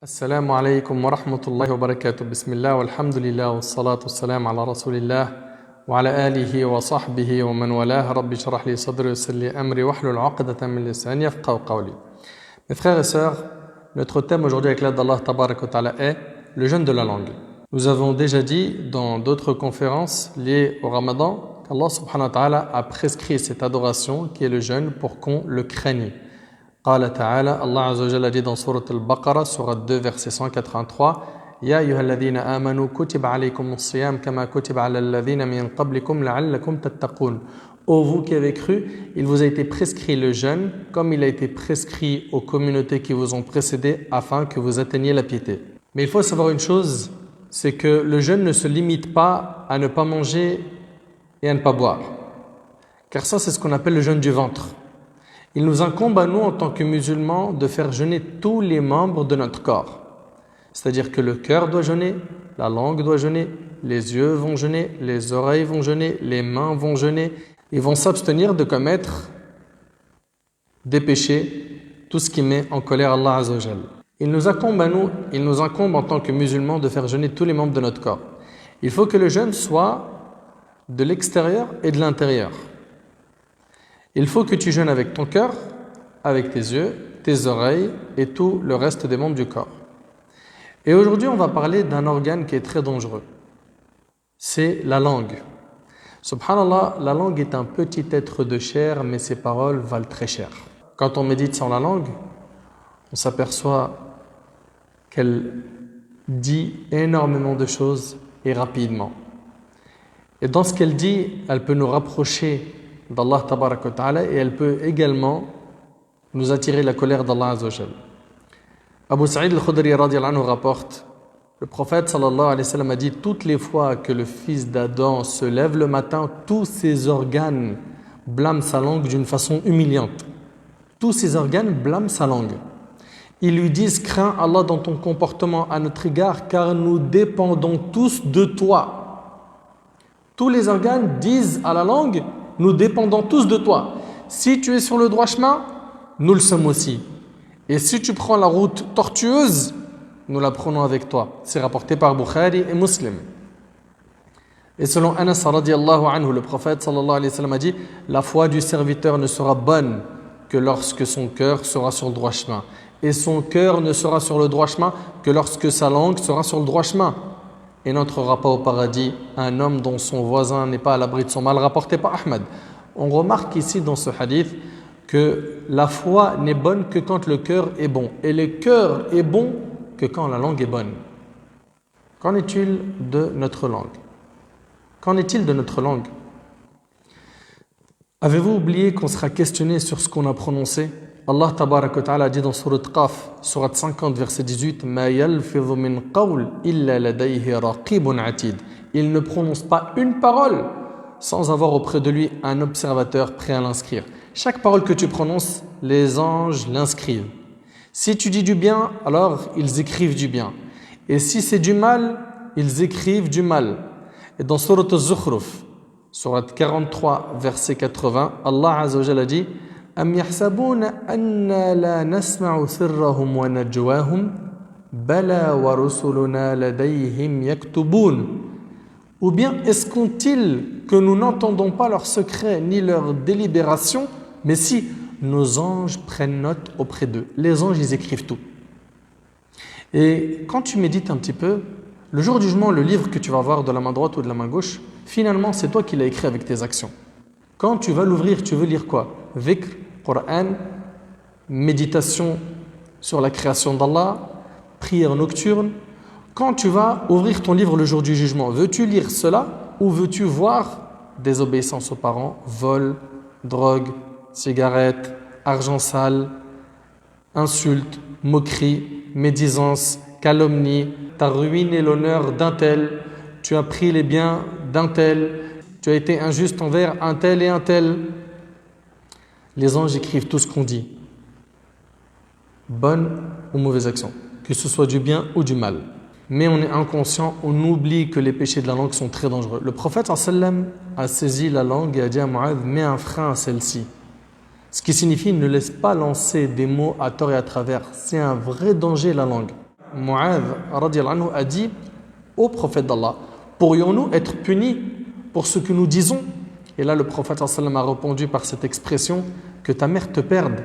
Assalamu alaikum wa rahmatullahi wa barakatuh. Bismillah walhamdulillah wa salatu wassalam ala rasulillah wa ala alihi wa sahbihi wa man walah. Rabbi shrah li sadri wa yassir li amri wahlul 'uqdatan min lisani yafqahu qawli. Mes frères et sœurs, notre thème aujourd'hui avec l'aide d'Allah tabarak wa ta'ala est le jeûne de la langue. Nous avons déjà dit dans d'autres conférences liées au Ramadan qu'Allah subhanahu wa ta'ala a prescrit cette adoration qui est le jeûne pour qu'on le craigne. قال تعالى الله عز وجل dit dans sourate al-Baqarah, sourate 2, verset 183, يا أيها الذين آمنوا كتب عليكم الصيام كما كتب على الذين من قبلكم لعلكم تتقون. Ô vous qui avez cru, il vous a été prescrit le jeûne comme il a été prescrit aux communautés qui vous ont précédé afin que vous atteigniez la piété. Mais il faut savoir une chose, c'est que le jeûne ne se limite pas à ne pas manger et à ne pas boire. Car ça, c'est ce qu'on appelle le jeûne du ventre. Il nous incombe à nous, en tant que musulmans, de faire jeûner tous les membres de notre corps. C'est-à-dire que le cœur doit jeûner, la langue doit jeûner, les yeux vont jeûner, les oreilles vont jeûner, les mains vont jeûner. Ils vont s'abstenir de commettre des péchés, tout ce qui met en colère Allah Azza wa Jal. Il nous incombe à nous, il nous incombe en tant que musulmans de faire jeûner tous les membres de notre corps. Il faut que le jeûne soit de l'extérieur et de l'intérieur. Il faut que tu jeûnes avec ton cœur, avec tes yeux, tes oreilles et tout le reste des membres du corps. Et aujourd'hui, on va parler d'un organe qui est très dangereux. C'est la langue. Subhanallah, la langue est un petit être de chair, mais ses paroles valent très cher. Quand on médite sur la langue, on s'aperçoit qu'elle dit énormément de choses et rapidement. Et dans ce qu'elle dit, elle peut nous rapprocher d'Allah tabaraka wa ta'ala et elle peut également nous attirer la colère d'Allah azza wa jal. Abu Sa'id al-Khudri radiyallahu anhu rapporte, le prophète sallallahu alayhi wa sallam a dit, toutes les fois que le fils d'Adam se lève le matin, tous ses organes blâment sa langue d'une façon humiliante. Tous ses organes blâment sa langue. Ils lui disent, crains Allah dans ton comportement à notre égard car nous dépendons tous de toi. Tous les organes disent à la langue, nous dépendons tous de toi. Si tu es sur le droit chemin, nous le sommes aussi. Et si tu prends la route tortueuse, nous la prenons avec toi. C'est rapporté par Bukhari et Muslim. Et selon Anas radiallahu anhu, le prophète sallallahu alayhi wa sallam a dit, la foi du serviteur ne sera bonne que lorsque son cœur sera sur le droit chemin. Et son cœur ne sera sur le droit chemin que lorsque sa langue sera sur le droit chemin. Et n'entrera pas au paradis un homme dont son voisin n'est pas à l'abri de son mal, rapporté par Ahmad. On remarque ici dans ce hadith que la foi n'est bonne que quand le cœur est bon. Et le cœur est bon que quand la langue est bonne. Qu'en est-il de notre langue? Qu'en est-il de notre langue? Avez-vous oublié qu'on sera questionné sur ce qu'on a prononcé? Allah tabaraka wa ta'ala dit dans sourate Qaf, sourate 50, verset 18, Ma yalfidhu min qawl illa ladayhi raqibun atid. Il ne prononce pas une parole sans avoir auprès de lui un observateur prêt à l'inscrire. Chaque parole que tu prononces, les anges l'inscrivent. Si tu dis du bien, alors ils écrivent du bien. Et si c'est du mal, ils écrivent du mal. Et dans sourate Az-Zukhruf, sourate 43, verset 80, Allah Azza wa Jalla dit أم يحسبون أن لا نسمع سرهم ونجواهم بلى ورسلنا لديهم يكتبون. Ou bien est-ce que nous n'entendons pas leurs secrets ni leurs délibérations, mais si nos anges prennent note auprès d'eux. Les anges, ils écrivent tout. Et quand tu médites un petit peu, le jour du jugement, le livre que tu vas voir de la main droite ou de la main gauche, finalement, c'est toi qui l'as écrit avec tes actions. Quand tu vas l'ouvrir, tu veux lire quoi? Dhikr, Coran, méditation sur la création d'Allah, prière nocturne. Quand tu vas ouvrir ton livre le jour du jugement, veux-tu lire cela ou veux-tu voir désobéissance aux parents, vol, drogue, cigarette, argent sale, insulte, moquerie, médisance, calomnie, tu as ruiné l'honneur d'un tel, tu as pris les biens d'un tel, tu as été injuste envers un tel et un tel. Les anges écrivent tout ce qu'on dit, bonne ou mauvaise action, que ce soit du bien ou du mal. Mais on est inconscient, on oublie que les péchés de la langue sont très dangereux. Le prophète sallam a saisi la langue et a dit à Mu'adh, mets un frein à celle-ci. Ce qui signifie ne laisse pas lancer des mots à tort et à travers. C'est un vrai danger la langue. Mu'adh radiallahu anhu a dit au prophète d'Allah, pourrions-nous être punis pour ce que nous disons? Et là le prophète sallallahu a répondu par cette expression, que ta mère te perde.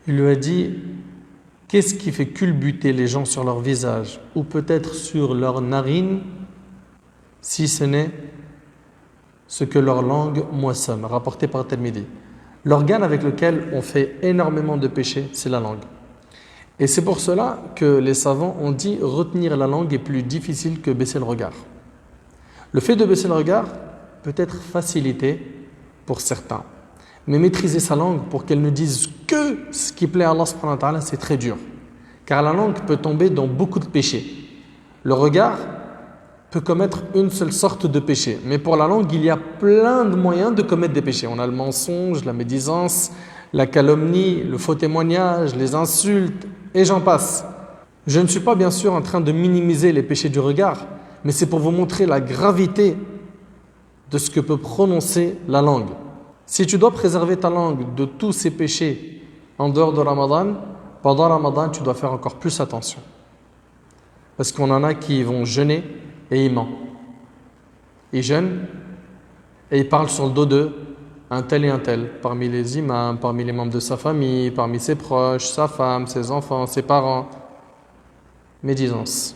Il lui a dit, qu'est-ce qui fait culbuter les gens sur leur visage ou peut-être sur leurs narines si ce n'est ce que leur langue moissonne, rapporté par Tirmidhi. L'organe avec lequel on fait énormément de péchés, c'est la langue. Et c'est pour cela que les savants ont dit retenir la langue est plus difficile que baisser le regard. Le fait de baisser le regard peut être facilité pour certains. Mais maîtriser sa langue pour qu'elle ne dise que ce qui plaît à Allah subhanahu wa ta'ala, c'est très dur. Car la langue peut tomber dans beaucoup de péchés. Le regard peut commettre une seule sorte de péché. Mais pour la langue, il y a plein de moyens de commettre des péchés. On a le mensonge, la médisance, la calomnie, le faux témoignage, les insultes, et j'en passe. Je ne suis pas bien sûr en train de minimiser les péchés du regard, mais c'est pour vous montrer la gravité de ce que peut prononcer la langue. Si tu dois préserver ta langue de tous ces péchés en dehors de Ramadan, pendant Ramadan, tu dois faire encore plus attention. Parce qu'on en a qui vont jeûner et ils mentent. Ils jeûnent et ils parlent sur le dos d'eux, un tel et un tel, parmi les imams, parmi les membres de sa famille, parmi ses proches, sa femme, ses enfants, ses parents. Médisance.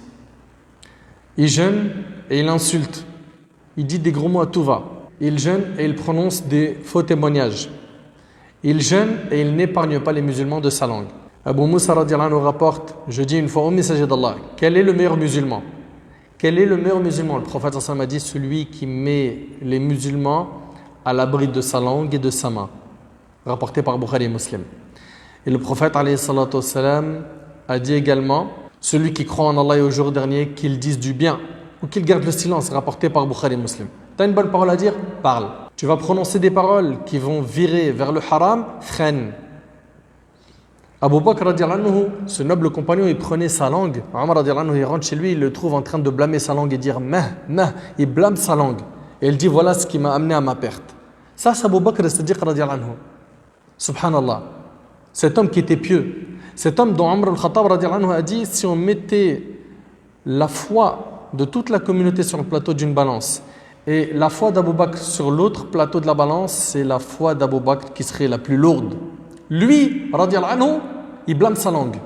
Il jeûne et il insulte. Il dit des gros mots à tout va. Il jeûne et il prononce des faux témoignages. Il jeûne et il n'épargne pas les musulmans de sa langue. Abu Moussa radiallahu anhu rapporte, je dis une fois au messager d'Allah, quel est le meilleur musulman? Quel est le meilleur musulman? Le prophète sallallahu alayhi wa sallam a dit, celui qui met les musulmans à l'abri de sa langue et de sa main. Rapporté par Bukhari et Muslim. Et le prophète alayhi salatu wassalam a dit également, celui qui croit en Allah et au jour dernier, qu'il dise du bien ou qu'il garde le silence, rapporté par Bukhari et Muslim. Tu as une bonne parole à dire? Parle. Tu vas prononcer des paroles qui vont virer vers le haram? Freine. Abu Bakr radiallahu anhu, ce noble compagnon, il prenait sa langue. Omar radiallahu anhu, il rentre chez lui, il le trouve en train de blâmer sa langue et dire meh, il blâme sa langue. Et il dit voilà ce qui m'a amené à ma perte. Ça, c'est Abu Bakr as-Siddiq radiallahu anhu. Subhanallah. Cet homme qui était pieux. Cet homme dont Omar al-Khattab radiallahu anhu a dit si on mettait la foi de toute la communauté sur le plateau d'une balance et la foi d'Abu Bakr sur l'autre plateau de la balance, c'est la foi d'Abu Bakr qui serait la plus lourde. Lui, radiallahu anhu, il blâme sa langue.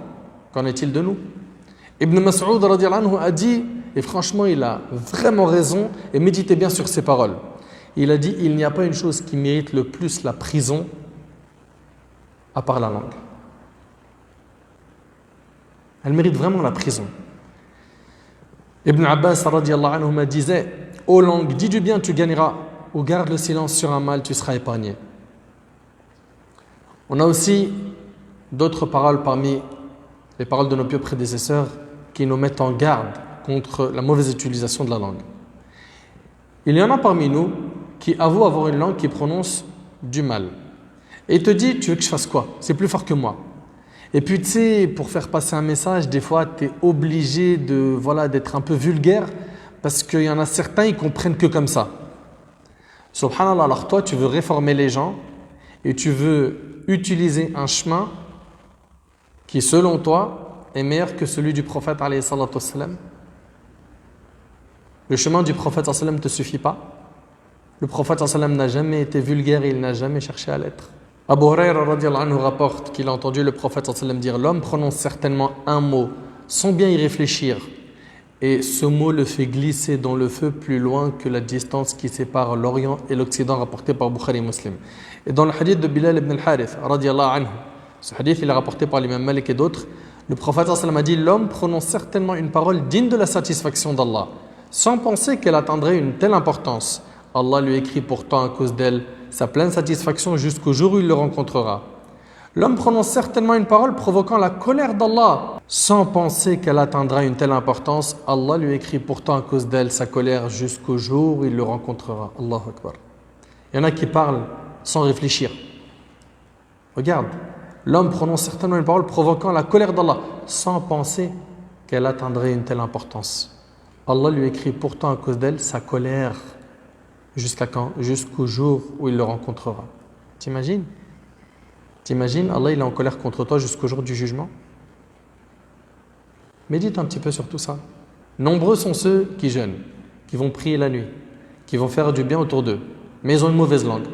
Qu'en est-il de nous? Ibn Mas'ud radiallahu anhu a dit, et franchement il a vraiment raison, et méditez bien sur ses paroles. Il a dit, il n'y a pas une chose qui mérite le plus la prison à part la langue. Elle mérite vraiment la prison. Ibn Abbas radiallahu anhu me disait, ô langue, dis du bien, tu gagneras, ou garde le silence sur un mal, tu seras épargné. On a aussi d'autres paroles parmi les paroles de nos pieux prédécesseurs qui nous mettent en garde contre la mauvaise utilisation de la langue. Il y en a parmi nous qui avouent avoir une langue qui prononce du mal. Et il te dit, tu veux que je fasse quoi? C'est plus fort que moi. Et puis tu sais, pour faire passer un message, des fois tu es obligé d'être un peu vulgaire parce qu'il y en a certains, ils comprennent que comme ça. Subhanallah, alors toi tu veux réformer les gens et tu veux utiliser un chemin qui, selon toi, est meilleur que celui du prophète alayhi salatu wassalam. Le chemin du prophète sallallahu alayhi wa sallam ne te suffit pas. Le prophète sallallahu alayhi wa sallam n'a jamais été vulgaire et il n'a jamais cherché à l'être. Abu Hurayra radiallahu anhu rapporte qu'il a entendu le prophète sallallahu alayhi wa sallam dire l'homme prononce certainement un mot sans bien y réfléchir et ce mot le fait glisser dans le feu plus loin que la distance qui sépare l'Orient et l'Occident, rapporté par Bukhari et Muslim. Et dans le hadith de Bilal ibn al-Harith radiallahu anhu, ce hadith il est rapporté par l'imam Malik et d'autres, le prophète sallallahu alayhi wa sallam a dit l'homme prononce certainement une parole digne de la satisfaction d'Allah sans penser qu'elle atteindrait une telle importance. Allah lui écrit pourtant à cause d'elle sa pleine satisfaction jusqu'au jour où il le rencontrera. L'homme prononce certainement une parole provoquant la colère d'Allah sans penser qu'elle atteindra une telle importance. Allah lui écrit pourtant à cause d'elle sa colère jusqu'au jour où il le rencontrera. Allahu Akbar. Il y en a qui parlent sans réfléchir. Regarde, l'homme prononce certainement une parole provoquant la colère d'Allah sans penser qu'elle atteindrait une telle importance. Allah lui écrit pourtant à cause d'elle sa colère. Jusqu'à quand? Jusqu'au jour où il le rencontrera. T'imagines? T'imagines, Allah il est en colère contre toi jusqu'au jour du jugement? Médite un petit peu sur tout ça. Nombreux sont ceux qui jeûnent, qui vont prier la nuit, qui vont faire du bien autour d'eux, mais ils ont une mauvaise langue.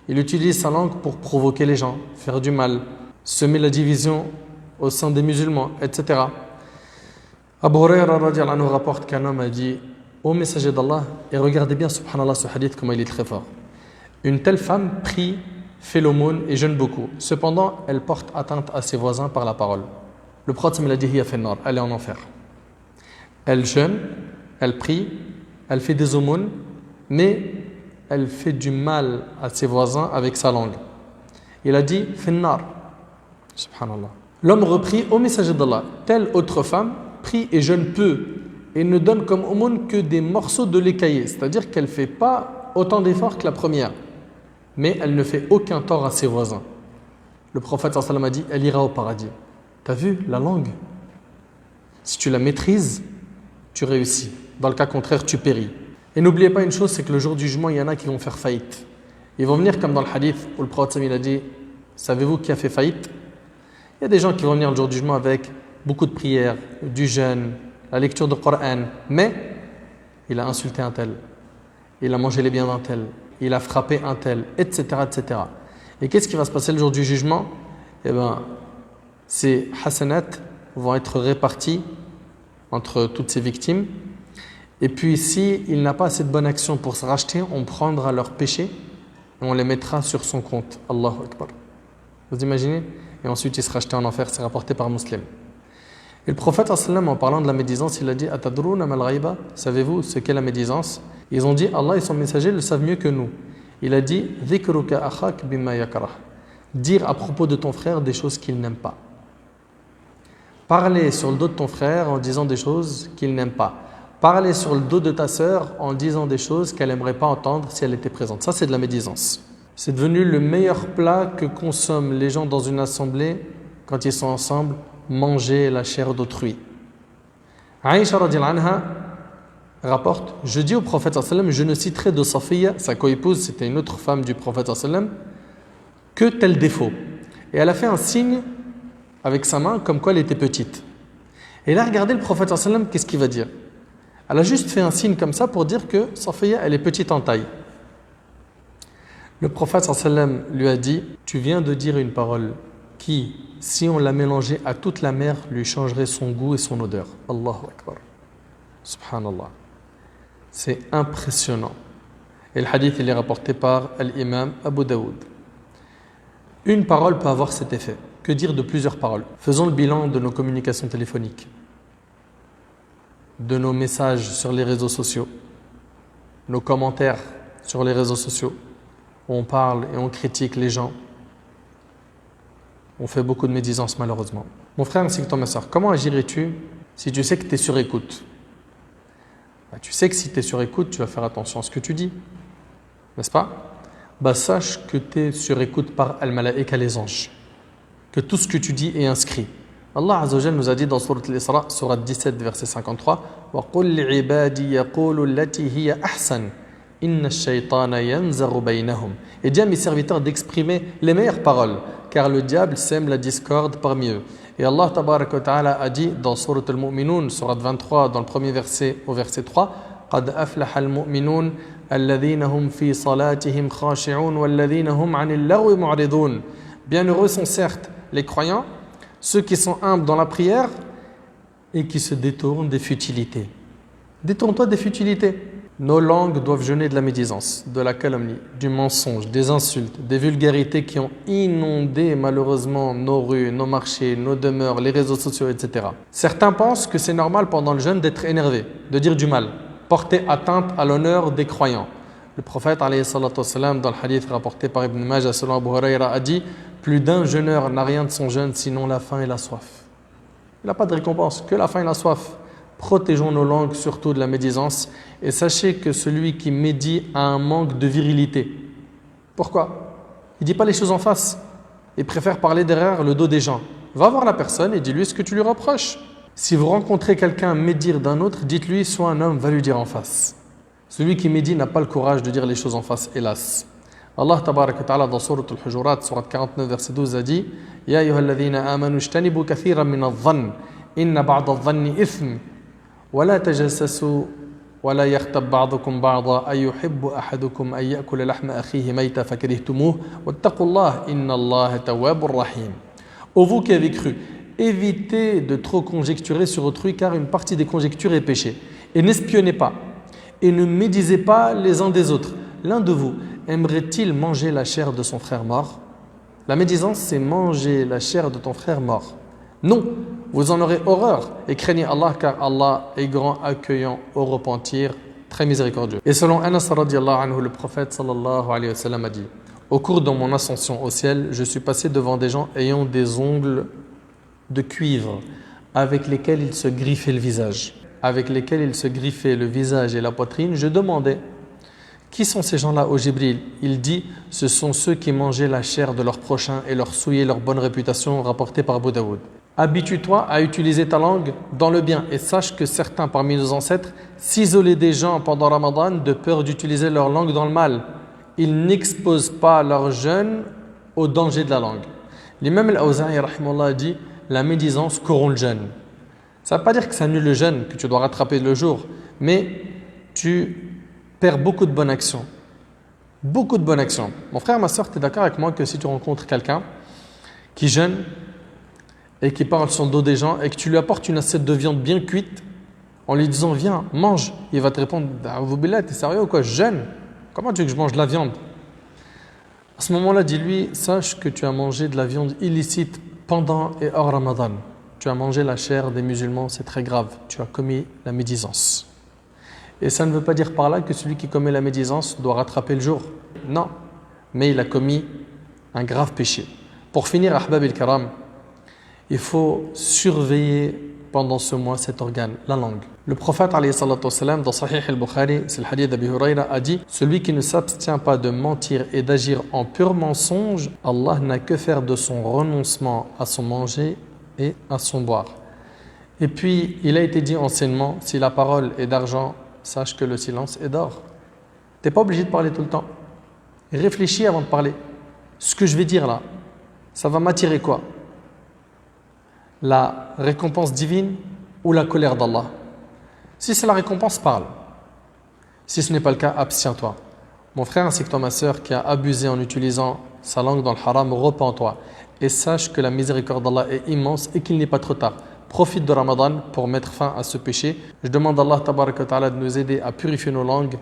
Il utilise sa langue pour provoquer les gens, faire du mal, semer la division au sein des musulmans, etc. Abu Huraira radiallahu anhu rapporte qu'un homme a dit ô messager d'Allah, et regardez bien subhanallah ce hadith comment il est très fort. Une telle femme prie, fait l'aumône et jeûne beaucoup. Cependant, elle porte atteinte à ses voisins par la parole. Le prophète il a dit hiya finnar, elle est en enfer. Elle jeûne, elle prie, elle fait des aumônes, mais elle fait du mal à ses voisins avec sa langue. Il a dit finnar. Subhanallah. L'homme reprit ô messager d'Allah, telle autre femme prie et jeûne peu et ne donne comme aumône que des morceaux de lait caillé, c'est-à-dire qu'elle ne fait pas autant d'efforts que la première, mais elle ne fait aucun tort à ses voisins. Le prophète sallallahu alayhi wa sallam a dit elle ira au paradis. T'as vu la langue? Si tu la maîtrises, tu réussis. Dans le cas contraire, tu péris. Et n'oubliez pas une chose, c'est que le jour du jugement, il y en a qui vont faire faillite. Ils vont venir comme dans le hadith où le prophète il a dit savez-vous qui a fait faillite? Il y a des gens qui vont venir le jour du jugement avec beaucoup de prières, du jeûne, la lecture du Coran, mais il a insulté un tel, il a mangé les biens d'un tel, il a frappé un tel, etc., etc. Et qu'est-ce qui va se passer le jour du jugement? Eh bien, ces hasanat vont être répartis entre toutes ces victimes. Et puis, s'il n'a pas assez de bonnes actions pour se racheter, on prendra leurs péchés et on les mettra sur son compte. Allahu Akbar. Vous imaginez? Et ensuite, il sera jeté en enfer. C'est rapporté par Muslim. Et le prophète, en parlant de la médisance, il a dit Atadrouna mal ghaiba, savez-vous ce qu'est la médisance? Ils ont dit Allah et son messager le savent mieux que nous. Il a dit Dhikruka akhak bima yakrah. Dire à propos de ton frère des choses qu'il n'aime pas. Parler sur le dos de ton frère en disant des choses qu'il n'aime pas. Parler sur le dos de ta sœur en disant des choses qu'elle n'aimerait pas entendre si elle était présente. Ça, c'est de la médisance. C'est devenu le meilleur plat que consomment les gens dans une assemblée quand ils sont ensemble, manger la chair d'autrui. Aïcha radiallahu anha rapporte, je dis au prophète sallallahu alayhi wa sallam, je ne citerai de Safiya, sa coépouse, c'était une autre femme du prophète sallallahu alayhi wa sallam, que tel défaut. Et elle a fait un signe avec sa main comme quoi elle était petite. Et là, regardez le prophète sallallahu alayhi wa sallam, qu'est-ce qu'il va dire? Elle a juste fait un signe comme ça pour dire que Safiya, elle est petite en taille. Le prophète sallallahu alayhi wa sallam lui a dit, tu viens de dire une parole qui, si on la mélangeait à toute la mer, lui changerait son goût et son odeur. Allahu Akbar. Subhanallah. C'est impressionnant. Et le hadith, il est rapporté par l'imam Abu Daoud. Une parole peut avoir cet effet. Que dire de plusieurs paroles? Faisons le bilan de nos communications téléphoniques, de nos messages sur les réseaux sociaux, nos commentaires sur les réseaux sociaux, où on parle et on critique les gens. On fait beaucoup de médisance malheureusement. Mon frère ainsi que toi ma soeur, comment agirais-tu si tu sais que tu es sur écoute? Tu sais que si tu es sur écoute, tu vas faire attention à ce que tu dis, n'est-ce pas? Sache que tu es sur écoute par Al-Malaïka, les anges, que tout ce que tu dis est inscrit. Allah Azza wa Jalla nous a dit dans Sourate Al-Isra, Sourate 17, verset 53, وَقُلْ لِعِبَادِي يَقُولُ الَّتِي هِيَ أَحْسَنُ إِنَّ الشَّيْطَانَ يَنزَغُ بَيْنَهُمْ. Et dis à mes serviteurs d'exprimer les meilleures paroles, car le diable sème la discorde parmi eux. Et Allah Tabaraka wa Ta'ala a dit dans Sourate Al-Mu'minun, Sourate 23, dans le premier verset au verset 3, قَدْ أَفْلَحَ الْمُؤْمِنُونَ الَّذِينَ هُمْ فِي صَلَاتِهِمْ خَاشِعُونَ وَالَّذِينَ هُمْ عَنِ اللَّغْوِ مُعْرِضُونَ. Bienheureux sont certes les croyants, ceux qui sont humbles dans la prière et qui se détournent des futilités. Détourne-toi des futilités. Nos langues doivent jeûner de la médisance, de la calomnie, du mensonge, des insultes, des vulgarités qui ont inondé malheureusement nos rues, nos marchés, nos demeures, les réseaux sociaux, etc. Certains pensent que c'est normal pendant le jeûne d'être énervé, de dire du mal, porter atteinte à l'honneur des croyants. Le prophète alayhi salatu wassalam, dans le hadith rapporté par Ibn Majah selon Abu Huraira, a dit « Plus d'un jeûneur n'a rien de son jeûne sinon la faim et la soif. » Il n'a pas de récompense, que la faim et la soif. Protégeons nos langues surtout de la médisance et sachez que celui qui médit a un manque de virilité. Pourquoi? Il ne dit pas les choses en face. Il préfère parler derrière le dos des gens. Va voir la personne et dis-lui ce que tu lui reproches. Si vous rencontrez quelqu'un médire d'un autre, dites-lui soit un homme, va lui dire en face. Celui qui médit n'a pas le courage de dire les choses en face, hélas. Allah Tabaraka wa Ta'ala dans Sourate Al-Hujurat, Sourate 49, verset 12 a dit « Ya ayyuhalladhina amanu ijtanibu kathiran min adh-dhann إن بعض الظن إثم ولا تجسسوا ولا يغتب بعضكم بعضا أيحب أحدكم أن يأكل لحم أخيه ميتا فكرهتموه واتقوا الله إن الله تواب رحيم. Ô vous qui avez cru, évitez de trop conjecturer sur autrui car une partie des conjectures est péché. Et n'espionnez pas et ne médisez pas les uns des autres. L'un de vous aimerait-il manger la chair de son frère mort? La médisance, c'est manger la chair de ton frère mort. Non, vous en aurez horreur et craignez Allah car Allah est grand, accueillant au repentir, très miséricordieux. Et selon Anas radiallahu anhu, le prophète sallallahu alayhi wa sallam a dit: au cours de mon ascension au ciel, je suis passé devant des gens ayant des ongles de cuivre avec lesquels ils se griffaient le visage. Avec lesquels ils se griffaient le visage et la poitrine. Je demandais: qui sont ces gens-là, ô Jibril? Il dit: ce sont ceux qui mangeaient la chair de leur prochain et leur souillaient leur bonne réputation, rapporté par Abu Daoud. Habitue-toi à utiliser ta langue dans le bien et sache que certains parmi nos ancêtres s'isolaient des gens pendant Ramadan de peur d'utiliser leur langue dans le mal. Ils n'exposent pas leur jeûne au danger de la langue. L'imam al-Awza'i rahimahullah dit: la médisance corrompt le jeûne. Ça ne veut pas dire que ça annule le jeûne, que tu dois rattraper le jour, mais tu perds beaucoup de bonnes actions. Beaucoup de bonnes actions. Mon frère, ma soeur, tu es d'accord avec moi que si tu rencontres quelqu'un qui jeûne et qui parle sur le dos des gens et que tu lui apportes une assiette de viande bien cuite en lui disant: viens, mange, il va te répondre: t'es sérieux ou quoi? Je jeûne. Comment tu veux que je mange de la viande? À ce moment-là, dis-lui: sache que tu as mangé de la viande illicite pendant et hors Ramadan. Tu as mangé la chair des musulmans, c'est très grave. Tu as commis la médisance. Et ça ne veut pas dire par là que celui qui commet la médisance doit rattraper le jour. Non, mais il a commis un grave péché. Pour finir, Ahbab el-Karam, il faut surveiller pendant ce mois cet organe, la langue. Le prophète alayhi salatu wassalam, dans Sahih al-Bukhari, c'est le hadith d'Abi Hurayra, a dit: celui qui ne s'abstient pas de mentir et d'agir en pur mensonge, Allah n'a que faire de son renoncement à son manger et à son boire. Et puis, il a été dit anciennement: si la parole est d'argent, sache que le silence est d'or. Tu n'es pas obligé de parler tout le temps. Réfléchis avant de parler. Ce que je vais dire là, ça va m'attirer quoi? La récompense divine ou la colère d'Allah? Si c'est la récompense, parle. Si ce n'est pas le cas, abstiens-toi. Mon frère ainsi que toi, ma soeur, qui a abusé en utilisant sa langue dans le haram, repens-toi et sache que la miséricorde d'Allah est immense et qu'il n'est pas trop tard. Profite de Ramadan pour mettre fin à ce péché. Je demande à Allah tabaraka wa ta'ala de nous aider à purifier nos langues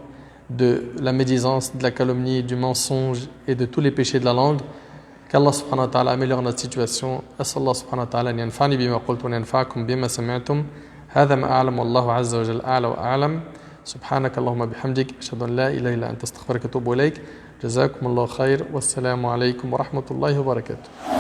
de la médisance, de la calomnie, du mensonge et de tous les péchés de la langue. Qu'Allah subhanahu wa ta'ala améliore notre situation. أسأل الله سبحانه وتعالى أن ينفعني بما قلت وينفعكم بما سمعتم. هذا ما أعلم والله عز وجل أعلى وأعلم. سبحانك اللهم بحمدك أشهد أن لا إله إلا أنت أستغفرك وأتوب إليك. جزاكم الله خير والسلام عليكم ورحمة الله وبركاته.